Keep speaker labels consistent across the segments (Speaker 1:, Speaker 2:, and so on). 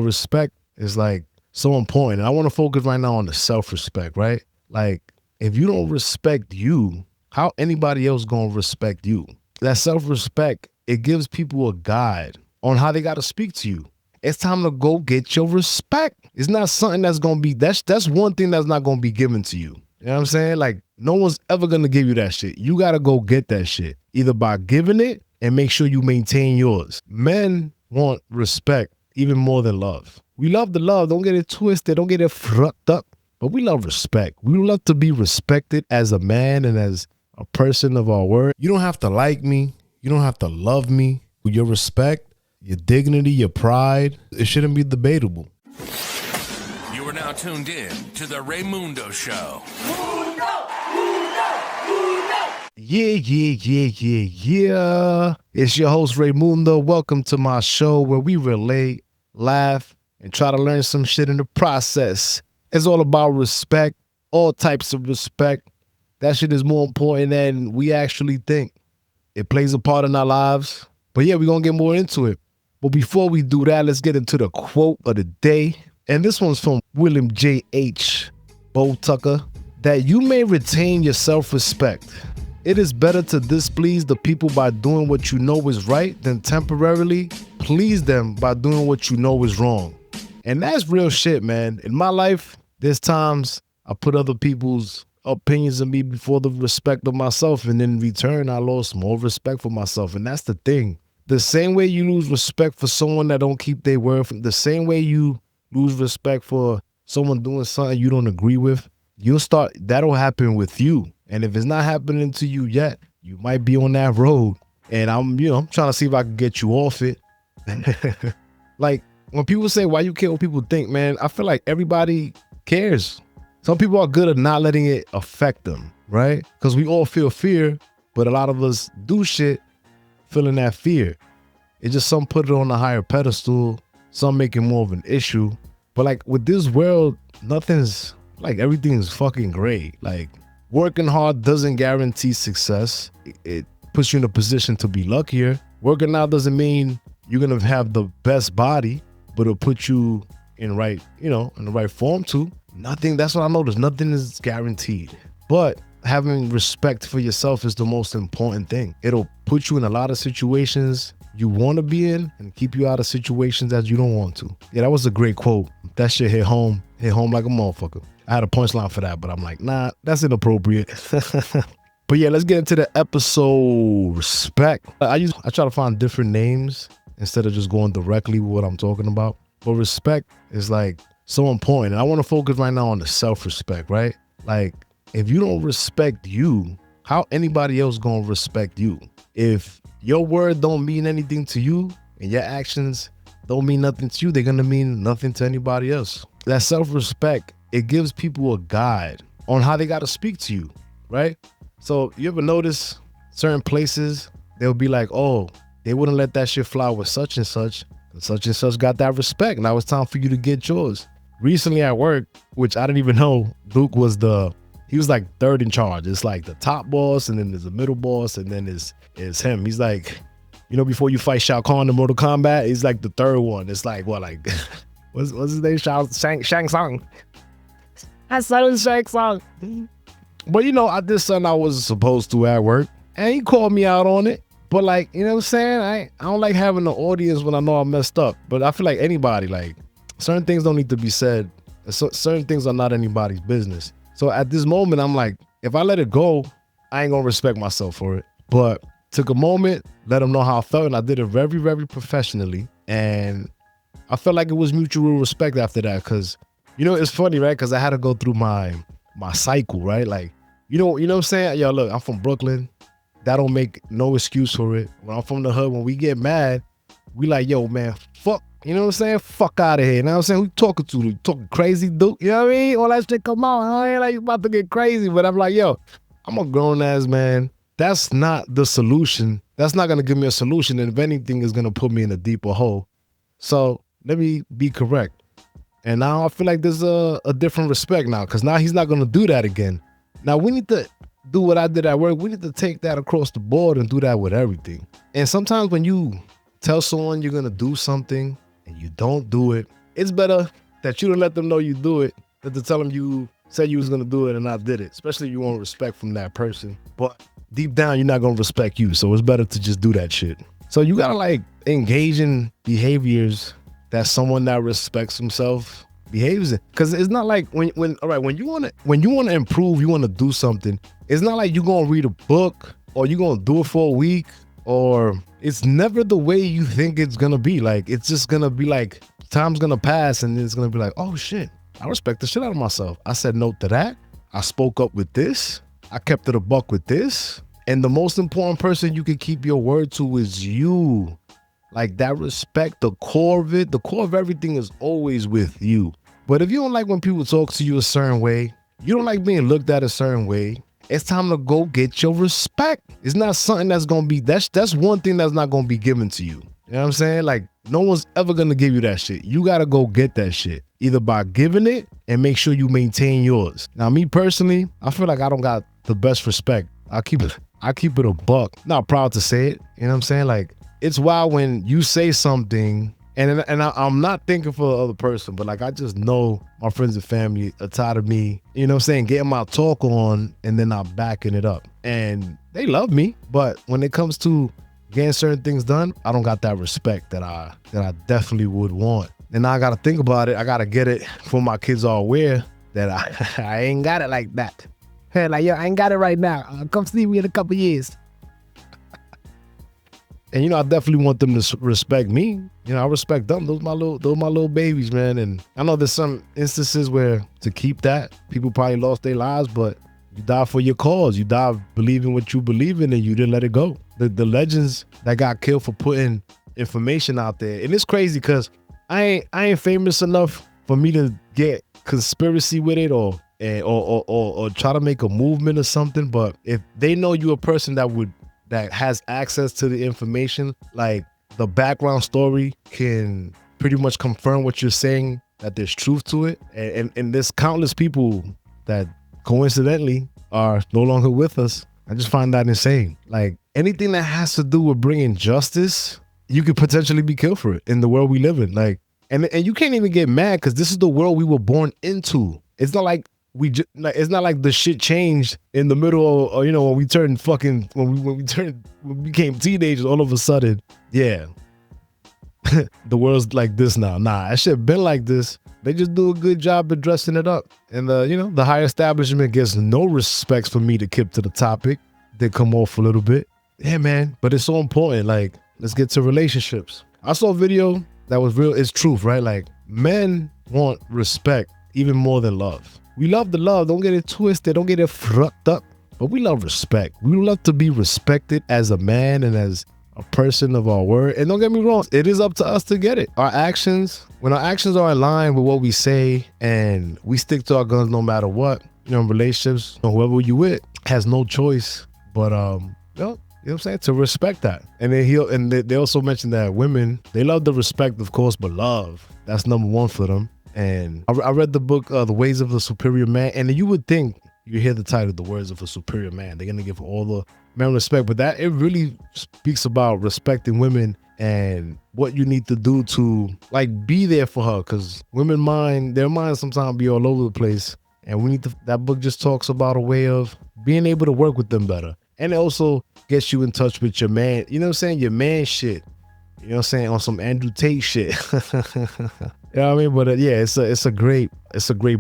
Speaker 1: Respect is like so important. And I want to focus right now on the self-respect, right? Like if you don't respect you, how anybody else gonna respect you? That self-respect, it gives people a guide on how they gotta speak to you. It's time to go get your respect. It's not something that's gonna be, that's one thing that's not gonna be given to you. You know what I'm saying? Like no one's ever gonna give you that shit. You gotta go get that shit. Either by giving it and make sure you maintain yours. Men want respect even more than love. We love the love. Don't get it twisted. Don't get it fucked up. But we love respect. We love to be respected as a man and as a person of our word. You don't have to like me. You don't have to love me. With your respect, your dignity, your pride, it shouldn't be debatable.
Speaker 2: You are now tuned in to the Raymundo Show.
Speaker 1: Yeah. It's your host, Raymundo. Welcome to my show where we relate, laugh, and try to learn some shit in the process. It's all about respect, all types of respect. That shit is more important than we actually think. It plays a part in our lives. But yeah, we're going to get more into it. But before we do that, let's get into the quote of the day. And this one's from William J. H. Tucker. That you may retain your self-respect. It is better to displease the people by doing what you know is right than temporarily please them by doing what you know is wrong. And that's real shit, man. In my life, there's times I put other people's opinions of me before the respect of myself, and in return, I lost more respect for myself. And that's the thing. The same way you lose respect for someone that don't keep their word, the same way you lose respect for someone doing something you don't agree with, that'll happen with you. And if it's not happening to you yet, you might be on that road. And I'm trying to see if I can get you off it. Like when people say, why you care what people think, man, I feel like everybody cares. Some people are good at not letting it affect them, right? Because we all feel fear, but a lot of us do shit feeling that fear. It's just some put it on a higher pedestal, some make it more of an issue. But like with this world, everything's fucking great. Like working hard doesn't guarantee success. It puts you in a position to be luckier. Working out doesn't mean you're gonna have the best body, but it'll put you in the right form too. That's what I noticed. Nothing is guaranteed. But having respect for yourself is the most important thing. It'll put you in a lot of situations you want to be in and keep you out of situations that you don't want to. Yeah, that was a great quote. That shit hit home like a motherfucker. I had a punchline for that, but I'm like, nah, that's inappropriate. But yeah, let's get into the episode. Respect. I try to find different names instead of just going directly with what I'm talking about. But respect is like so important. And I want to focus right now on the self-respect, right? Like if you don't respect you, how anybody else gonna respect you? If your word don't mean anything to you and your actions don't mean nothing to you, they're gonna mean nothing to anybody else. That self-respect, it gives people a guide on how they gotta speak to you, right? So you ever notice certain places, they'll be like, oh, they wouldn't let that shit fly with such and such got that respect. Now it's time for you to get yours. Recently at work, which I didn't even know, Luke was he was like third in charge. It's like the top boss, and then there's the middle boss, and then it's him. He's like, before you fight Shao Kahn in Mortal Kombat, he's like the third one. It's like, what's his name? Shang Tsung. That's Shang Tsung. But I did something I wasn't supposed to at work, and he called me out on it. But like, you know what I'm saying? I don't like having the audience when I know I messed up. But I feel like anybody, like certain things don't need to be said. Certain things are not anybody's business. So at this moment, I'm like, if I let it go, I ain't gonna respect myself for it. But took a moment, let them know how I felt, and I did it very, very professionally. And I felt like it was mutual respect after that. Cause it's funny, right? Cause I had to go through my cycle, right? Like, you know what I'm saying? Yo, look, I'm from Brooklyn. That don't make no excuse for it. When I'm from the hood, when we get mad, we like, yo, man, fuck. You know what I'm saying? Fuck out of here. You know what I'm saying? Who you talking to? You talking crazy, dude? You know what I mean? All that shit come out. I ain't like you about to get crazy. But I'm like, yo, I'm a grown ass man. That's not the solution. That's not going to give me a solution. And if anything, is going to put me in a deeper hole. So let me be correct. And now I feel like there's a different respect now. Because now he's not going to do that again. Now we need to do what I did at work. We need to take that across the board and do that with everything. And sometimes when you tell someone you're going to do something and you don't do it, it's better that you don't let them know you do it than to tell them you said you was gonna do it and I did it. Especially if you want respect from that person. But deep down, you're not gonna respect you. So it's better to just do that shit. So you gotta like engage in behaviors that someone that respects himself behaves in. Cause it's not like when you wanna improve, you wanna do something, it's not like you're gonna read a book or you're gonna do it for a week, or it's never the way you think it's gonna be. Like it's just gonna be like time's gonna pass and it's gonna be like, oh shit, I respect the shit out of myself. I said no to that. I spoke up with this. I kept it a buck with this. And the most important person you can keep your word to is you. Like that respect, the core of it, the core of everything is always with you. But if you don't like when people talk to you a certain way, you don't like being looked at a certain way, it's time to go get your respect. It's not something that's gonna be, that's one thing that's not gonna be given to you. You know what I'm saying? Like no one's ever gonna give you that shit. You gotta go get that shit. Either by giving it and make sure you maintain yours. Now me personally, I feel like I don't got the best respect. I keep it a buck. Not proud to say it. You know what I'm saying? Like it's wild when you say something and I'm not thinking for the other person, but like I just know my friends and family are tired of me, you know what I'm saying, getting my talk on and then I'm backing it up. And they love me, but when it comes to getting certain things done, I don't got that respect that I definitely would want. And now I gotta think about it. I gotta get it for my kids are aware that I ain't got it like that. Hey, like, yo, I ain't got it right now. Come see me in a couple years. And you know, I definitely want them to respect me. You know, I respect them. Those my little babies, man. And I know there's some instances where to keep that, people probably lost their lives, but you die for your cause. You die believing what you believe in, and you didn't let it go. The legends that got killed for putting information out there, and it's crazy because I ain't famous enough for me to get conspiracy with it or try to make a movement or something. But if they know you a person that has access to the information, like the background story can pretty much confirm what you're saying, that there's truth to it. And there's countless people that coincidentally are no longer with us. I just find that insane. Like anything that has to do with bringing justice, you could potentially be killed for it in the world we live in. Like, and you can't even get mad because this is the world we were born into. It's not like it's not like the shit changed in the middle of, you know, when we turned fucking, when we became teenagers, all of a sudden, yeah, the world's like this now. Nah, that shit been like this. They just do a good job of dressing it up. And the higher establishment gets no respects for me to keep to the topic. They come off a little bit. Yeah, man, but it's so important. Like, let's get to relationships. I saw a video that was real. It's truth, right? Like, men want respect even more than love. We love the love. Don't get it twisted. Don't get it fucked up. But we love respect. We love to be respected as a man and as a person of our word. And don't get me wrong, it is up to us to get it. When our actions are in line with what we say and we stick to our guns no matter what, you know, in relationships, whoever you with has no choice but, you know what I'm saying, to respect that. And then they also mentioned that women, they love the respect, of course, but love, that's number one for them. And I read the book, The Ways of a Superior Man, and you would think, you hear the title, The Words of a Superior Man, they're going to give all the men respect, but that it really speaks about respecting women and what you need to do to like be there for her, because their minds sometimes be all over the place, and that book just talks about a way of being able to work with them better. And it also gets you in touch with your man, you know what I'm saying, your man shit, you know what I'm saying, on some Andrew Tate shit. You know what I mean? But yeah, it's a great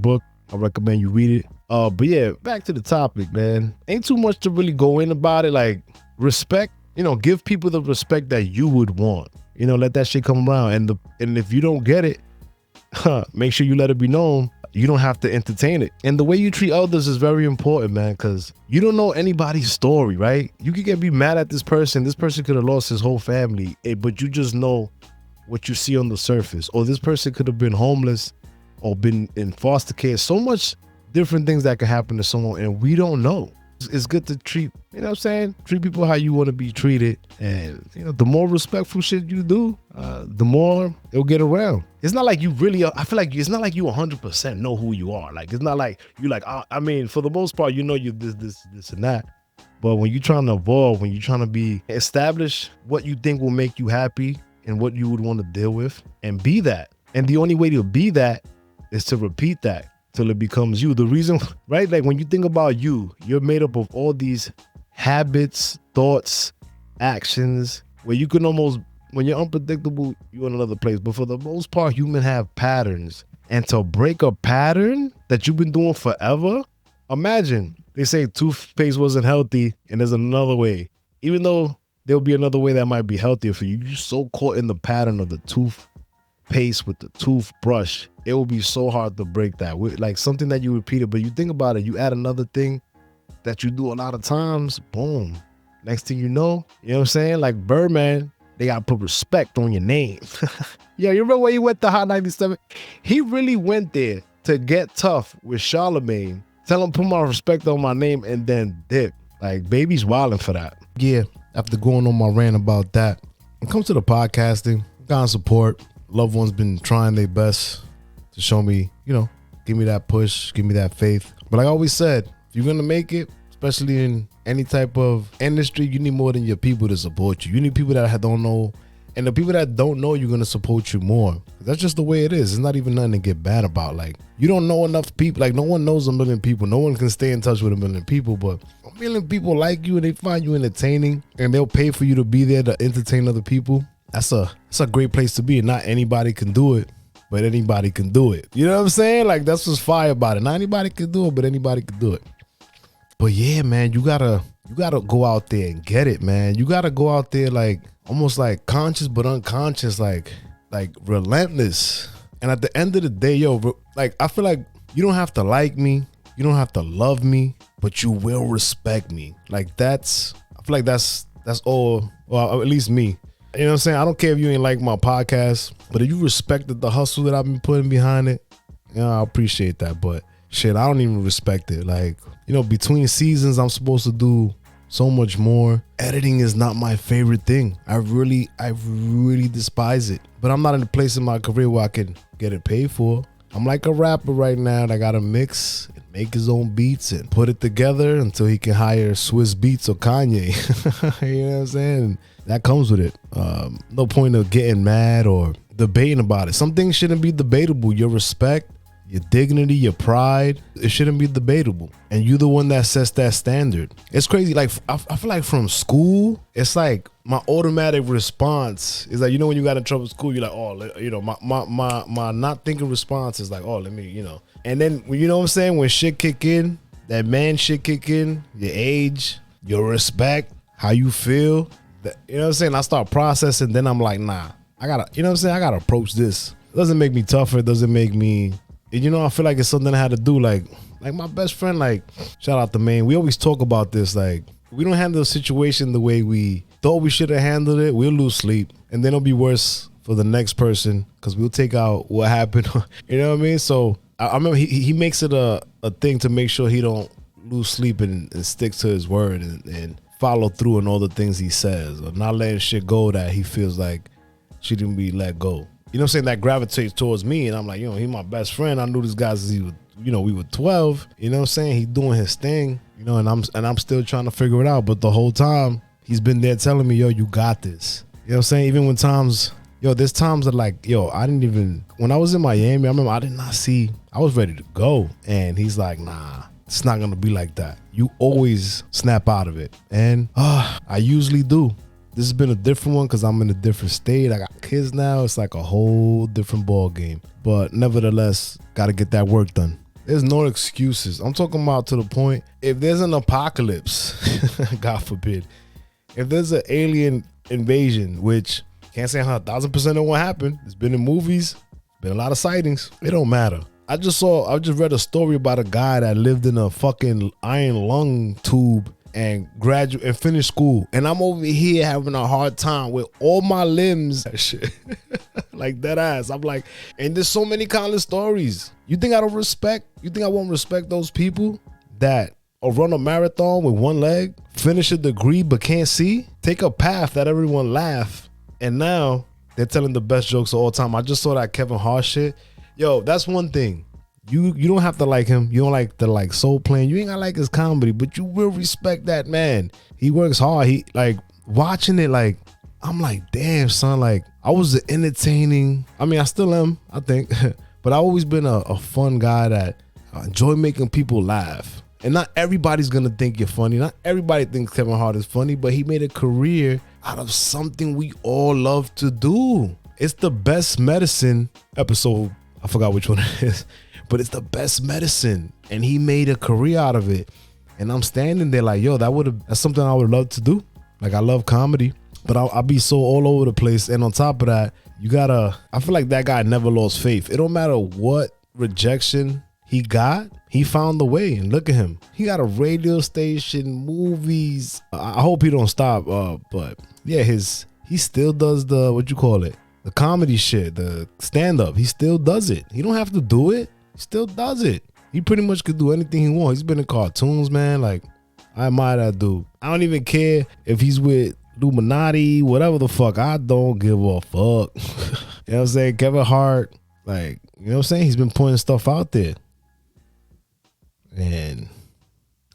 Speaker 1: book. I recommend you read it. But yeah, back to the topic, man. Ain't too much to really go in about it. Like, respect, you know, give people the respect that you would want. You know, let that shit come around. And if you don't get it, make sure you let it be known. You don't have to entertain it. And the way you treat others is very important, man, because you don't know anybody's story, right? You could be mad at this person. This person could have lost his whole family, but you just know what you see on the surface. Or this person could have been homeless or been in foster care. So much different things that can happen to someone, and we don't know. It's good to treat, you know what I'm saying? Treat people how you want to be treated. And, you know, the more respectful shit you do, the more it'll get around. It's not like you really, I feel like it's not like you 100% know who you are. Like, it's not like you like, I mean, for the most part, you know, you this and that. But when you're trying to evolve, when you're trying to establish what you think will make you happy and what you would want to deal with, and be that. And the only way to be that is to repeat that till it becomes you. The reason, right? Like when you think about you're made up of all these habits, thoughts, actions, where you can almost, when you're unpredictable, you're in another place. But for the most part, humans have patterns. And to break a pattern that you've been doing forever, imagine they say toothpaste wasn't healthy and there's another way. Even though there'll be another way that might be healthier for you, you're so caught in the pattern of the toothpaste with the toothbrush. It will be so hard to break that. Like something that you repeated, but you think about it, you add another thing that you do a lot of times, boom. Next thing you know what I'm saying? Like Birdman, they gotta put respect on your name. Yeah, you remember when he went to Hot 97? He really went there to get tough with Charlemagne, tell him put my respect on my name and then dip. Like Baby's wilding for that. Yeah, after going on my rant about that, when it comes to the podcasting, gotten support. Loved ones been trying their best to show me, give me that push, give me that faith. But like I always said, if you're gonna make it, especially in any type of industry, you need more than your people to support you. You need people that don't know, and the people that don't know you're gonna support you more. That's just the way it is. It's not even nothing to get bad about. Like, you don't know enough people. Like, no one knows 1 million people. No one can stay in touch with 1 million people, but 1 million people like you and they find you entertaining and they'll pay for you to be there to entertain other people. That's a great place to be. And not anybody can do it, but anybody can do it. You know what I'm saying? Like, that's what's fire about it. Not anybody can do it, but anybody can do it. But yeah, man, you gotta go out there and get it, man. You gotta go out there like almost like conscious but unconscious, like relentless. And at the end of the day, like I feel like you don't have to like me, you don't have to love me, but you will respect me. Like I feel like that's all. Well, at least me. You know what I'm saying? I don't care if you ain't like my podcast, but if you respected the hustle that I've been putting behind it, I appreciate that. But shit, I don't even respect it. Like, between seasons, I'm supposed to do so much more. Editing is not my favorite thing. I really despise it. But I'm not in a place in my career where I can get it paid for. I'm like a rapper right now that gotta mix and make his own beats and put it together until he can hire Swiss Beats or Kanye. You know what I'm saying? That comes with it. No point of getting mad or debating about it. Some things shouldn't be debatable. Your respect, your dignity, your pride, it shouldn't be debatable. And you're the one that sets that standard. It's crazy. Like, I feel like from school, it's like my automatic response is like, when you got in trouble at school, you're like, my not thinking response is like, let me, And then, you know what I'm saying? When shit kick in, that man shit kick in, your age, your respect, how you feel, you know what I'm saying? I start processing, then I'm like, nah, I gotta, I gotta approach this. It doesn't make me tougher. It doesn't make me, I feel like it's something I had to do. Like my best friend, like, shout out to Maine. We always talk about this. Like, we don't handle the situation the way we thought we should have handled it. We'll lose sleep, and then it'll be worse for the next person because we'll take out what happened. You know what I mean? So I remember he makes it a thing to make sure he don't lose sleep and sticks to his word and follow through on all the things he says, or not letting shit go that he feels like she didn't be let go. You know what I'm saying? That gravitates towards me, and I'm like, he's my best friend. I knew this guy since he was, we were 12. You know what I'm saying? He's doing his thing, and I'm still trying to figure it out. But the whole time, he's been there telling me, you got this. You know what I'm saying? Even when times, there's times that like, I didn't even, when I was in Miami, I remember I did not see, I was ready to go. And he's like, nah, it's not going to be like that. You always snap out of it. And I usually do. This has been a different one because I'm in a different state. I got kids now. It's like a whole different ball game. But nevertheless, got to get that work done. There's no excuses. I'm talking about to the point, if there's an apocalypse, God forbid, if there's an alien invasion, which can't say 1,000% it won't happen. It's been in movies, been a lot of sightings. It don't matter. I just read a story about a guy that lived in a fucking iron lung tube and graduate and finish school, and I'm over here having a hard time with all my limbs shit. Like dead ass. I'm like, and there's so many countless stories. You think I won't respect those people that or run a marathon with one leg, finish a degree but can't see, take a path that everyone laugh, and now they're telling the best jokes of all time. I just saw that Kevin Hart shit. That's one thing. You don't have to like him. You don't like the like soul playing. You ain't gotta like his comedy, but you will respect that man. He works hard. He like watching it. Like I'm like, damn son. Like I was entertaining. I mean, I still am, I think. But I've always been a fun guy that enjoy making people laugh. And not everybody's going to think you're funny. Not everybody thinks Kevin Hart is funny, but he made a career out of something we all love to do. It's the best medicine episode. I forgot which one it is, but it's the best medicine. And he made a career out of it. And I'm standing there like, yo, that's something I would love to do. Like, I love comedy, but I'll be so all over the place. And on top of that, I feel like that guy never lost faith. It don't matter what rejection he got, he found the way. And look at him. He got a radio station, movies. I hope he don't stop. But yeah, he still does the comedy shit, the stand-up. He still does it. He don't have to do it. He still does it. He pretty much could do anything he wants. He's been in cartoons, man. Like, I admire that dude. I don't even care if he's with Illuminati, whatever the fuck. I don't give a fuck. You know what I'm saying? Kevin Hart, like, you know what I'm saying? He's been putting stuff out there. And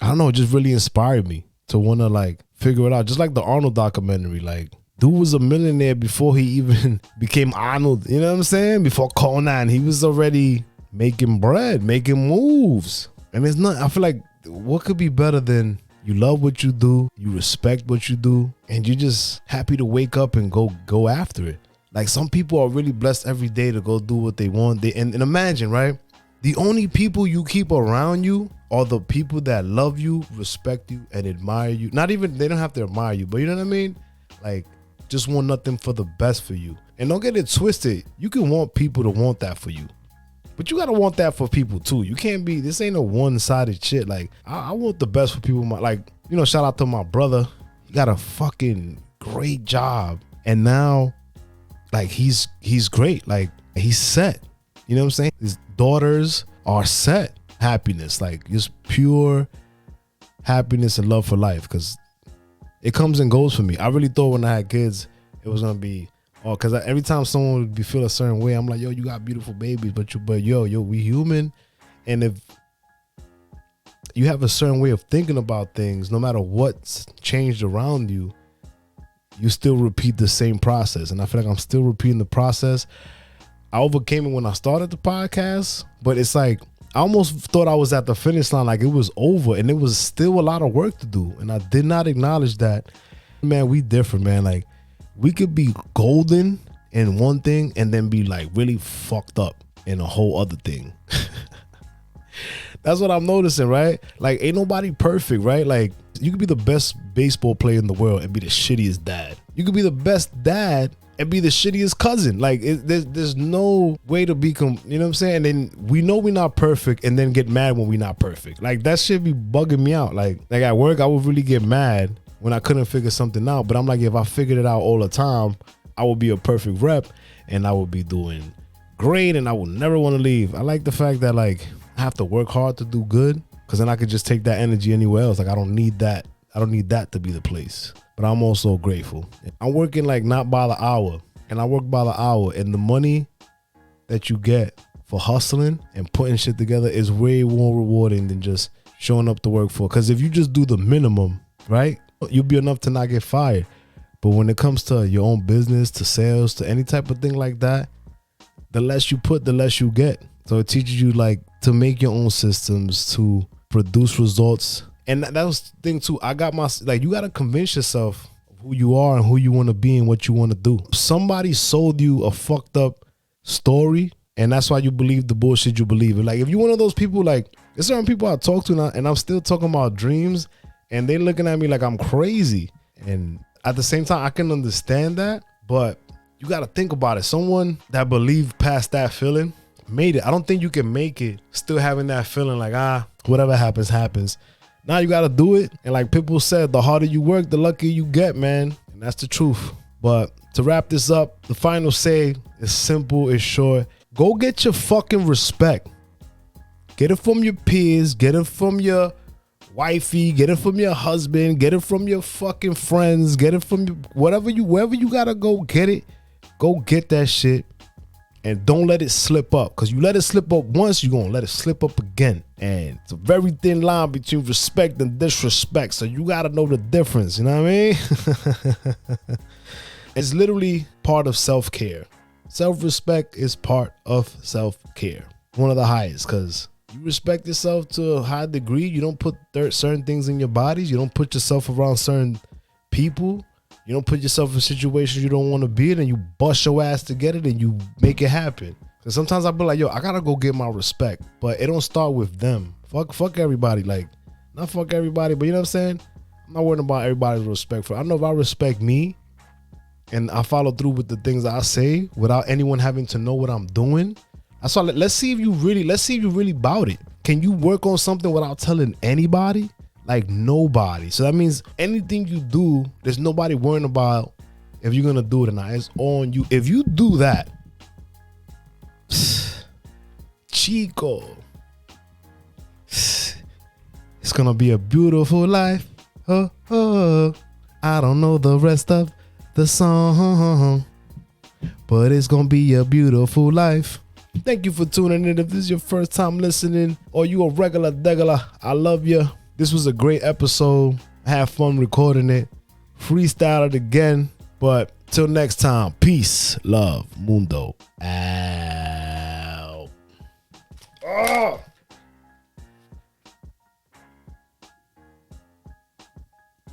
Speaker 1: I don't know, it just really inspired me to want to like figure it out. Just like the Arnold documentary, like, dude was a millionaire before he even became Arnold. You know what I'm saying? Before Conan, he was already making bread, making moves. And it's not, I feel like, what could be better than you love what you do, you respect what you do, and you're just happy to wake up and go after it. Like, some people are really blessed every day to go do what they want. And imagine, right? The only people you keep around you are the people that love you, respect you, and admire you. Not even, they don't have to admire you, but you know what I mean? Like, just want nothing for the best for you. And don't get it twisted. You can want people to want that for you, but you gotta want that for people too. You can't be, this ain't a one-sided shit. Like, I want the best for people. Like, you know, shout out to my brother. He got a fucking great job. And now, like, he's great. Like, he's set. You know what I'm saying? His daughters are set. Happiness, like, just pure happiness and love for life, because it comes and goes for me. I really thought when I had kids, it was gonna be, because every time someone would feel a certain way, I'm like, yo, you got beautiful babies, but we human, and if you have a certain way of thinking about things, no matter what's changed around you, you still repeat the same process. And I feel like I'm still repeating the process. I overcame it when I started the podcast, but it's like, I almost thought I was at the finish line, like it was over, and it was still a lot of work to do. And I did not acknowledge that. Man, we different, man. Like, we could be golden in one thing and then be like really fucked up in a whole other thing. That's what I'm noticing, right? Like, ain't nobody perfect, right? Like, you could be the best baseball player in the world and be the shittiest dad. You could be the best dad and be the shittiest cousin. Like, there's no way to be, you know what I'm saying? And then we know we're not perfect and then get mad when we're not perfect. Like, that shit be bugging me out. Like at work, I would really get mad when I couldn't figure something out. But I'm like, if I figured it out all the time, I would be a perfect rep and I would be doing great and I would never want to leave. I like the fact that, like, I have to work hard to do good, because then I could just take that energy anywhere else. Like, I don't need that. I don't need that to be the place. But I'm also grateful. I'm working, like, not by the hour, and I work by the hour, and the money that you get for hustling and putting shit together is way more rewarding than just showing up to work for. Because if you just do the minimum, right, you'll be enough to not get fired. But when it comes to your own business, to sales, to any type of thing like that, the less you put, the less you get. So it teaches you, like, to make your own systems, to produce results. And that was the thing too. I got you got to convince yourself of who you are and who you want to be and what you want to do. Somebody sold you a fucked up story, and that's why you believe the bullshit you believe. Like, if you're one of those people, like, there's certain people I talk to now, and I'm still talking about dreams, and they looking at me like I'm crazy. And at the same time, I can understand that, but you got to think about it. Someone that believed past that feeling made it. I don't think you can make it still having that feeling like, whatever happens, happens. Now you got to do it. And like people said, the harder you work, the luckier you get, man. And that's the truth. But to wrap this up, the final say is simple, it's short. Go get your fucking respect. Get it from your peers. Get it from your wifey. Get it from your husband. Get it from your fucking friends. Get it from wherever you got to go get it. Go get that shit. And don't let it slip up, because you let it slip up once, you're going to let it slip up again. And it's a very thin line between respect and disrespect. So you got to know the difference. You know what I mean? It's literally part of self-care. Self-respect is part of self-care. One of the highest, because you respect yourself to a high degree. You don't put certain things in your bodies. You don't put yourself around certain people. You don't put yourself in situations you don't want to be in, and you bust your ass to get it and you make it happen. Because sometimes I be like, yo, I gotta go get my respect. But it don't start with them. Fuck everybody. Like, not fuck everybody, but you know what I'm saying? I'm not worrying about everybody's respect for. I know if I respect me and I follow through with the things I say without anyone having to know what I'm doing. That's why let's see if you really about it. Can you work on something without telling anybody? Like nobody. So that means anything you do, there's nobody worrying about if you're gonna do it or not. It's on you. If you do that, Chico, it's gonna be a beautiful life. Oh, oh, I don't know the rest of the song, but it's gonna be a beautiful life. Thank you for tuning in. If this is your first time listening or you a regular degular, I love you. This was a great episode. I had fun recording it. Freestyled it again. But till next time, peace, love, mundo, out. Oh.